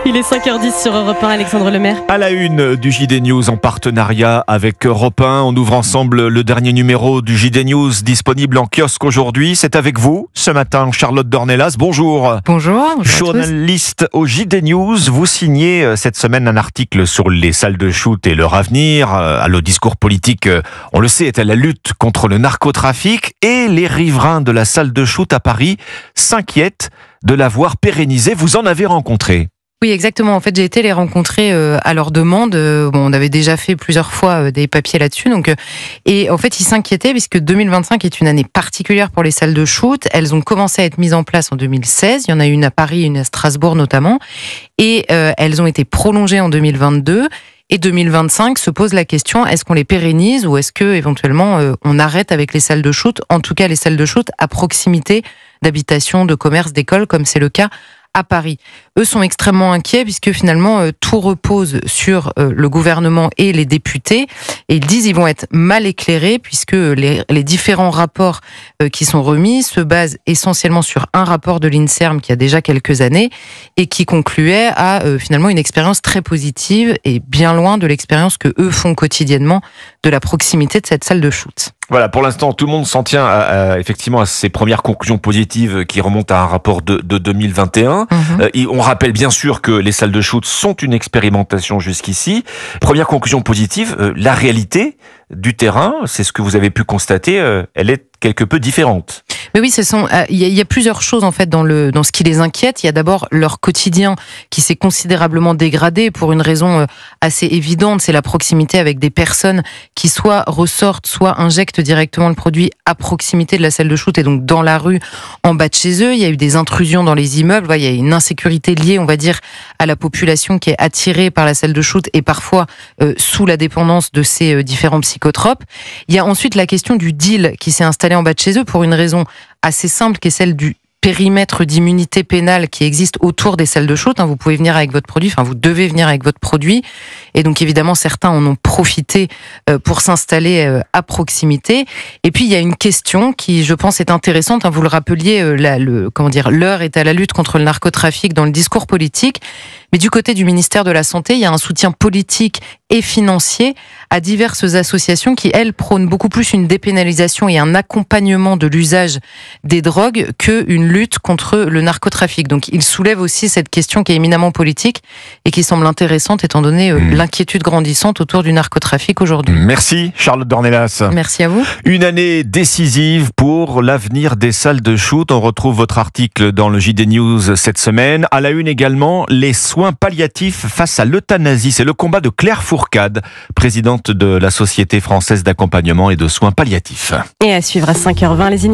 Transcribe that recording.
Il est 5h10 sur Europe 1, Alexandre Lemaire. À la une du JD News en partenariat avec Europe 1, on ouvre ensemble le dernier numéro du JD News disponible en kiosque aujourd'hui. C'est avec vous ce matin, Charlotte Dornelas. Bonjour. Bonjour. Journaliste au JD News, vous signez cette semaine un article sur les salles de shoot et leur avenir. Le discours politique, on le sait, est à la lutte contre le narcotrafic et les riverains de la salle de shoot à Paris s'inquiètent de l'avoir pérennisée. Vous en avez rencontré? Oui, exactement. En fait, j'ai été les rencontrer à leur demande. On avait déjà fait plusieurs fois des papiers là-dessus. Et en fait, ils s'inquiétaient puisque 2025 est une année particulière pour les salles de shoot. Elles ont commencé à être mises en place en 2016. Il y en a une à Paris, une à Strasbourg notamment. Et elles ont été prolongées en 2022. Et 2025 se pose la question, est-ce qu'on les pérennise ou est-ce que éventuellement on arrête avec les salles de shoot, en tout cas les salles de shoot à proximité d'habitations, de commerces, d'écoles, comme c'est le cas à Paris. Eux sont extrêmement inquiets puisque finalement tout repose sur le gouvernement et les députés et ils disent qu'ils vont être mal éclairés puisque les différents rapports qui sont remis se basent essentiellement sur un rapport de l'INSERM qui a déjà quelques années et qui concluait à finalement une expérience très positive et bien loin de l'expérience que eux font quotidiennement de la proximité de cette salle de shoot. Voilà, pour l'instant, tout le monde s'en tient effectivement à ces premières conclusions positives qui remontent à un rapport de 2021. Et on rappelle bien sûr que les salles de shoot sont une expérimentation jusqu'ici. Première conclusion positive, la réalité du terrain, c'est ce que vous avez pu constater, elle est quelque peu différente. Mais oui, il y a plusieurs choses en fait dans ce qui les inquiète. Il y a d'abord leur quotidien qui s'est considérablement dégradé pour une raison assez évidente, c'est la proximité avec des personnes qui soit ressortent, soit injectent directement le produit à proximité de la salle de shoot et donc dans la rue, en bas de chez eux. Il y a eu des intrusions dans les immeubles. Il y a une insécurité liée, on va dire, à la population qui est attirée par la salle de shoot et parfois sous la dépendance de ces différents psychotropes. Il y a ensuite la question du deal qui s'est installé en bas de chez eux pour une raison assez simple qui est celle du périmètre d'immunité pénale qui existe autour des salles de shoot. Vous pouvez venir avec votre produit, vous devez venir avec votre produit. Et donc évidemment, certains en ont profité pour s'installer à proximité. Et puis il y a une question qui, je pense, est intéressante. Vous le rappeliez, l'heure est à la lutte contre le narcotrafic dans le discours politique. Mais du côté du ministère de la Santé, il y a un soutien politique et financier à diverses associations qui, elles, prônent beaucoup plus une dépénalisation et un accompagnement de l'usage des drogues qu'une lutte contre le narcotrafic. Donc, il soulève aussi cette question qui est éminemment politique et qui semble intéressante étant donné l'inquiétude grandissante autour du narcotrafic aujourd'hui. Merci Charlotte Dornelas. Merci à vous. Une année décisive pour l'avenir des salles de shoot. On retrouve votre article dans le JD News cette semaine. À la une également, les soins palliatifs face à l'euthanasie. C'est le combat de Claire Fourcade, présidente de la Société française d'accompagnement et de soins palliatifs. Et à suivre à 5h20 les initiatives.